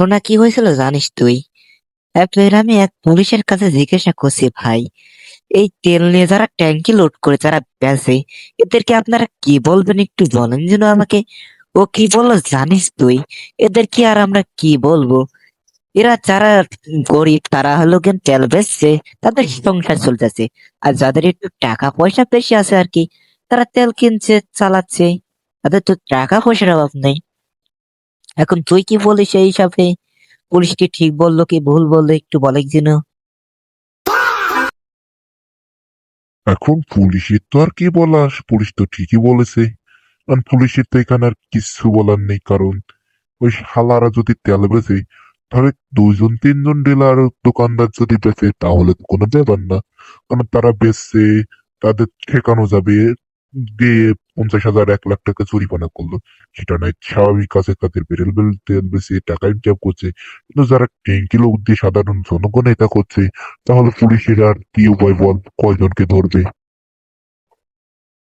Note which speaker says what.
Speaker 1: ঘটনা কি হয়েছিল জানিস তুই? একবার আমি এক পুলিশের কাছে জিজ্ঞাসা করছি, ভাই এই তেল নিয়ে যারা ট্যাঙ্কি লোড করে যারা বেচে, এদেরকে আপনারা কি বলবেন একটু বলেন যেন আমাকে। ও কি বললো জানিস তুই? এদের কি আর আমরা কি বলবো? এরা যারা গরিব তারা হলো কেন তেল বেচছে, তাদের সংসার চলতেছে। আর যাদের একটু টাকা পয়সা বেশি আছে আর কি, তারা তেল কিনছে চালাচ্ছে। তাদের তো টাকা পয়সার অভাব নেই। এখন তুই কি বলিস এই হিসাবে? পুলিশ কি ঠিক বললো কি ভুল বললো একটু বলে যেন।
Speaker 2: এখন পুলিশের তো আর কি বলার, পুলিশ তো ঠিকই বলেছে। কারণ পুলিশের তো এখানে আর কিছু বলার নেই, কারণ ওই শালারা যদি তেল বেচে, তাহলে 2-3 জন ডিলার দোকানদার যদি বেচে তাহলে তো কোনো ব্যাপার না। কারণ তারা বেচছে, তাদের ঠেকানো যাবে, দিয়ে 50,000 1 লাখ টাকা জরিমানা করলো, সেটা নাই স্বাভাবিক আছে, তাদের বেরেল বেরেল তেল বেশি টাকা ইনকাম করছে। কিন্তু যারা ট্যাঙ্কি লোক দিয়ে সাধারণ জনগণ এটা করছে, তাহলে পুলিশের আর কি উপায় বল, কয়জনকে ধরবে?